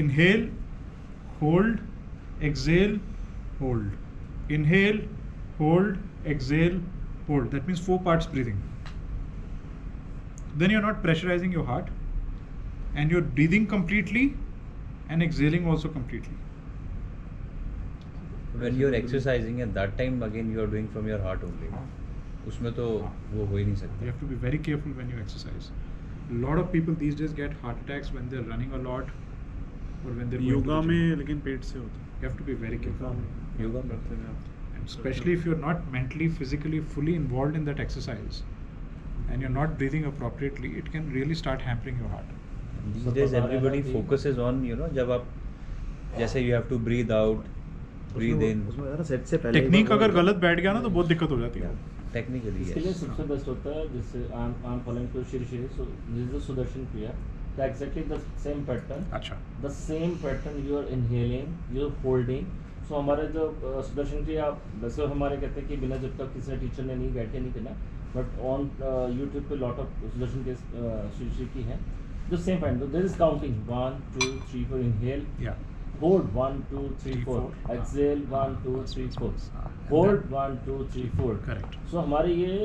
inhale, hold, exhale, hold. Inhale, hold, exhale, hold. That means 4 parts breathing. Then you're not pressurizing your heart, and you're breathing completely and exhaling also completely. When you're exercising at that time again you are doing from your heart only. उसमें तो वो हो ही नहीं सकता. You have to be very careful when you exercise. A lot of people these days get heart attacks when they're running a lot or when they're yoga में लेकिन पेट से होता है. You have to be very careful. Yoga करते हैं आप. And especially if you're not mentally, physically, fully involved in that exercise and you're not breathing appropriately, it can really start hampering your heart. These days everybody focuses on जब आप जैसे you have to breathe out, breathe in. उसमें set से पहले technique अगर गलत बैठ गया ना तो बहुत दिक्कत हो जाती है. Technically इसके लिए yes. सबसे बेस्ट होता है जैसे I am following to Shri Shri so this is Sudarshan Kriya the exactly the same pattern. अच्छा. The same pattern you are inhaling you are holding. So हमारे जो सुदर्शन क्रिया वैसे हमारे कहते हैं कि बिना जब तक किसी टीचर ने नहीं बैठे नहीं करना, बट ऑन यूट्यूब पे लॉट ऑफ सुदर्शन के श्री श्री की है the same pattern. There is counting 1 2 3 4 inhale, Yeah. hold 1 2 3 4, exhale 1 2 3 4, hold 1 2 3 4. Correct. सो हमारे ये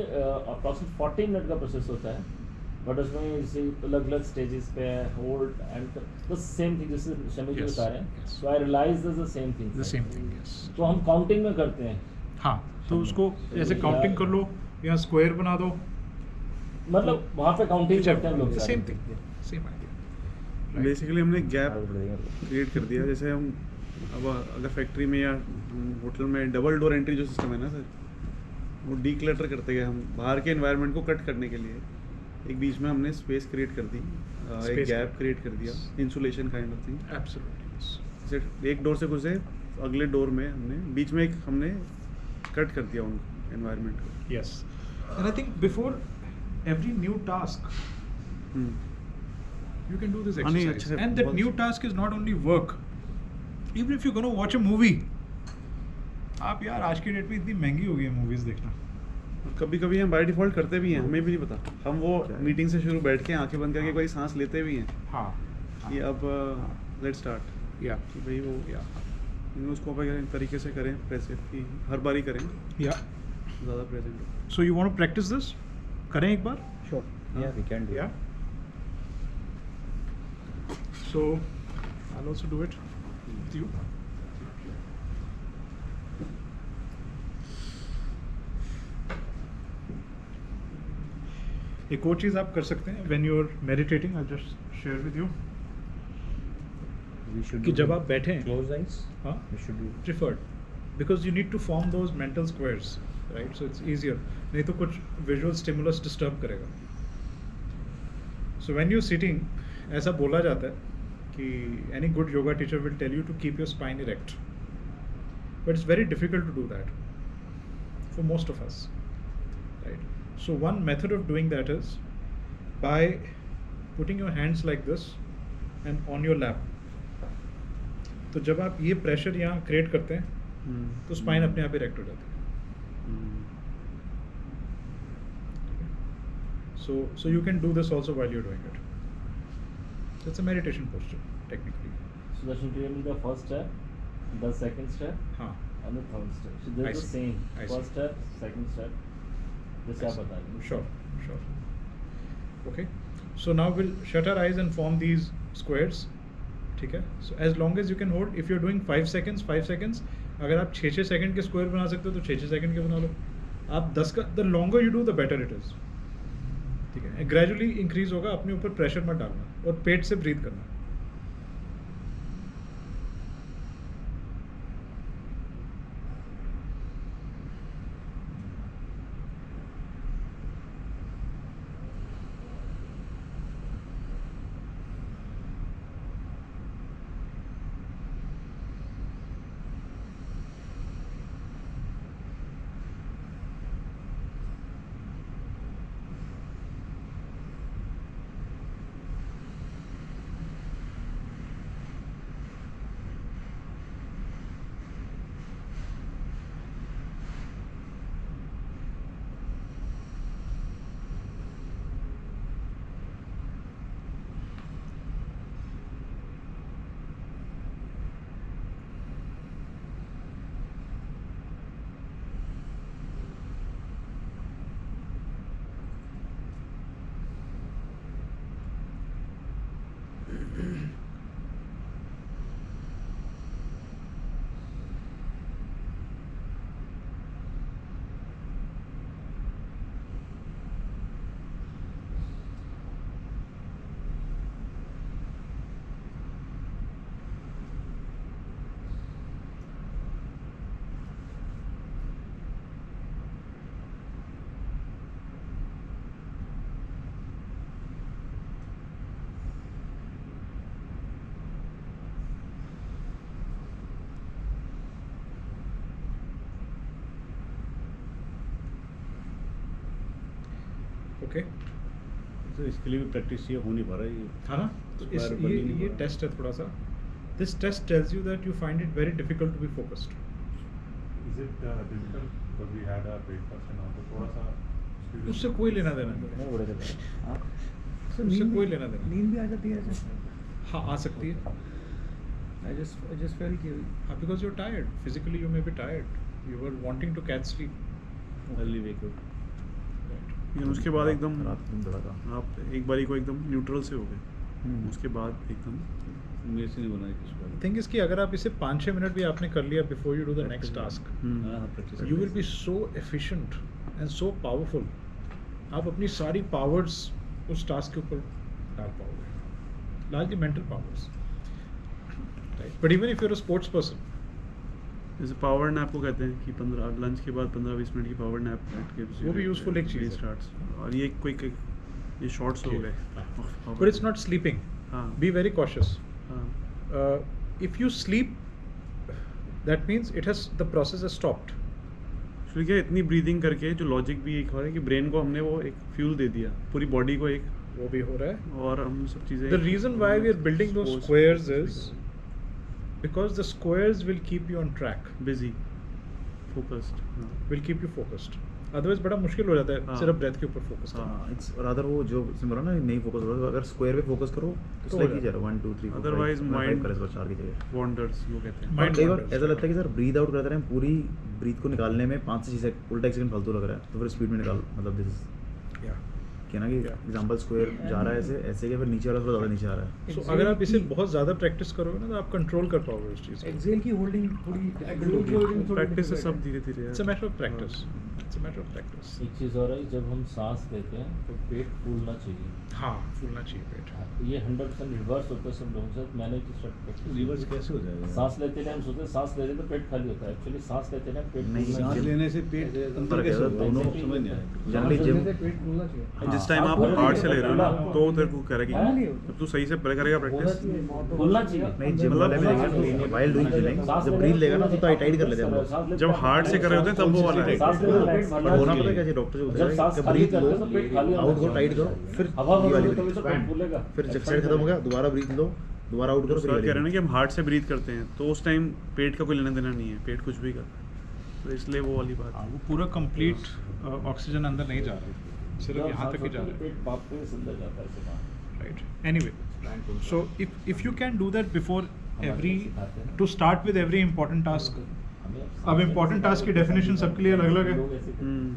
अप्रॉक्सीमेट 40 मिनट का प्रोसेस होता है, बट उसमें जैसे अलग अलग स्टेजेस पे hold and the same thing जैसे शमी जी Yes, बता रहे हैं. yes. So I realise the same thing. The same thing, yes. तो हम काउंटिंग में करते हैं, हाँ, तो उसको ऐसे काउंटिंग कर लो या स्क्वायर बना दो. मतलब वहाँ पे काउंटिंग करते हैं हम लोग. Same thing, same idea. Basically हमने गैप क्रिएट कर दिया. जैसे हम अब अगर फैक्ट्री में या होटल में डबल डोर एंट्री जो सिस्टम है ना सर, वो डीक्लटर करते गए हम बाहर के एनवायरनमेंट को कट करने के लिए. एक बीच में हमने स्पेस क्रिएट कर दी, एक गैप क्रिएट कर दिया, insulation kind of thing. Absolutely, yes. जैसे एक डोर से घुसे अगले डोर में हमने बीच में एक हमने कट कर दिया उन एनवायरनमेंट को. Yes. And I think before every new task, you can do this हाँ, नहीं, exercise. अच्छे से And that बहुत- new task is not only work. Even if you're going to watch a movie, आप यार आज की डेट में इतनी महंगी हो गई है मूवीज देखना. कभी कभी हम बाय डिफॉल्ट करते भी हैं, हमें भी नहीं पता. हम वो मीटिंग से शुरू बैठ के आंखें बंद करके कोई सांस लेते भी हैं हाँ. कि अब लेट्स स्टार्ट, या कि भाई वो या उसको अगर तरीके से करें प्रेसिव की हर बारी करें या ज़्यादा प्रेजेंट हो. So you want to practise this? करें एक बार? Sure. Yeah, we can do. Yeah. So I'll also do it with you. एक और चीज़ आप कर सकते हैं when you're meditating. I'll just share with you. We should कि do जब the आप बैठे हैं, close eyes. हाँ, We should do. preferred because you need to form those mental squares, right? So it's easier. नहीं तो कुछ visual stimulus disturb करेगा. So when you're sitting, ऐसा बोला जाता है कि any good yoga teacher will tell you to keep your spine erect, but it's very difficult to do that for most of us, right? So one method of doing that is by putting your hands like this and on your lap. तो जब आप ये pressure यहाँ create करते हैं तो spine अपने आप इरेक्ट हो जाती है. So you can do this also while you're doing it. So it's a meditation posture technically. Sudarshan Kriya means the first step, the second step, हाँ. and the third step. So they're I the see. same. I see. First step, second step. जैसे आप बता रहे हैं. Sure. Okay. So now we'll shut our eyes and form these squares. ठीक है. So as long as you can hold, if you're doing 5 seconds, अगर आप 6 second के स्क्वायर बना सकते हो तो 6 सेकंड के बना लो. आप 10 का, the longer you do the better it is. ठीक है. ग्रेजुअली इंक्रीज होगा, अपने ऊपर प्रेशर मत डालना और पेट से ब्रीथ करना. ओके तो इसके लिए भी प्रैक्टिस ये हो नहीं पा रहा है ये हाँ ना तो Square बन ही नहीं ये पा रहा। टेस्ट है थोड़ा सा this test tells you that you find it very difficult to be focused Is it difficult because we had our breakfast and all, तो थोड़ा सा students- उससे कोई लेना देना नहीं नहीं है। बड़े चल रहा है। उससे कोई लेना देना नहीं। नींद भी आ जाती है ऐसे हाँ आ सकती है I just felt कि हाँ because you are tired physically you may be tired you were wanting to catch sleep early wake up लेकिन उसके बाद एकदम रात दिन बड़ा था। आप एक बारी को एकदम न्यूट्रल से हो गए हम्म। उसके बाद एकदम मेरे से नहीं बना है किस बार थिंग इसकी अगर आप इसे 5-6 मिनट भी आपने कर लिया before you do the next task हाँ practice you will be so efficient and so powerful आप अपनी सारी पावर्स उस टास्क के ऊपर डाल पाओगे largely mental powers right but even if you are a sports person जैसे पावर नैप को कहते हैं कि 15 लंच के बाद 15-20 मिनट की पावर नैप वो भी useful एक चीज़ है। स्टार्ट्स और ये क्विक ये शॉर्ट्स हो गए बट इट्स नॉट स्लीपिंग हाँ बी वेरी कॉशियस हाँ if you sleep that means it has the process has stopped actually क्या इतनी ब्रीदिंग करके जो लॉजिक भी एक हो रहा है कि ब्रेन को हमने वो एक फ्यूल दे दिया पूरी बॉडी को एक वो भी हो रहा है और हम सब चीज़ें the reason why we are building those squares is because the squares will keep you on track busy focused will keep you focused otherwise बड़ा मुश्किल हो जाता है हाँ। सिर्फ ब्रेथ के ऊपर फोकस करना हाँ इट्स रादर वो जो सिमरन ना नहीं फोकस करो अगर स्क्वायर पे फोकस करो तो तो लाइक हो ही जा रहा 1 2 3 4 Otherwise mind- करे 4 की जगह वॉन्डर्स वो कहते हैं Mind कई बार wanders. ऐसा लगता है कि सर ब्रीद आउट करते रहे पूरी ब्रीथ को निकालने में 5 से 6 सेकंड उल्टा 1 सेकंड फालतू लग रहा है तो फिर स्पीड में निकाल मतलब दिस इज yeah क्या ना कि Yeah. एग्जांपल स्क्वायर जा रहा है ऐसे कि फिर नीचे वाला थोड़ा ज़्यादा नीचे आ रहा है so अगर आप इसे बहुत ज़्यादा प्रैक्टिस करोगे ना तो आप कंट्रोल कर पाओगे उस चीज़ को एक्सेल की होल्डिंग थोड़ी difficult होगी। प्रैक्टिस से सब धीरे धीरे it's a matter of practice it's a matter of practice एक चीज़ और है जब हम सांस लेते हैं तो पेट फूलना चाहिए हाँ फूलना चाहिए पेट ये 100% रिवर्स होता है सब लोगों के साथ मैंने एक रिवर्स कैसे हो जाएगा सांस लेते टाइम सोचते हैं सांस ले रहे तो पेट खाली होता है एक्चुअली सांस लेते टाइम पेट नहीं, फूलना सांस चाहिए। लेने से पेट अंदर फर्क है, कैसे होता है दोनों समझ नहीं आया जनरली जिम जैसे पेट फूलना चाहिए जिस टाइम आप हार्ड से ले रहे हो ना तो तेरे को कह रहा है कि जब तू सही से करेगा प्रैक्टिस फूलना चाहिए नहीं जिम वाले में देखिए वाइल्ड डूइंग जिमिंग जब ब्रीथ लेगा ना तो टाइट कर लेते हैं हम लोग जब हार्ड से कर रहे होते हैं तब वो वाला है सांस लेते पेट पर भरना होना पता है चाहिए। क्या जी डॉक्टर जो जब बोलते सांस हैं कि खाली ब्रीथ करते लो हो तो पेट खाली होना आउट करो चाहिए। टाइट करो फिर हवा ये वाली भरोगे तभी breath। तो पेट फूलेगा फिर एक्सरसाइज खत्म हो गया दोबारा ब्रीथ लो दोबारा आउट करो तो फिर सर ये कह रहे हैं वाली ना कि हम हार्ड से ब्रीथ करते हैं तो उस टाइम पेट का कोई लेना देना नहीं है पेट कुछ भी कर तो इसलिए वो वाली बात वो पूरा कंप्लीट ऑक्सीजन अंदर नहीं जा रहा है सिर्फ जब यहाँ सांस तक ही जा होती है रहा तो पेट बाप पे अंदर जाता है ऐसे बाहर। है right anyway so if you can do that before every सिखाते हैं। to start with every important task हमें अब important task की definition सबके लिए अलग-अलग है। लोग ऐसे करते हैं।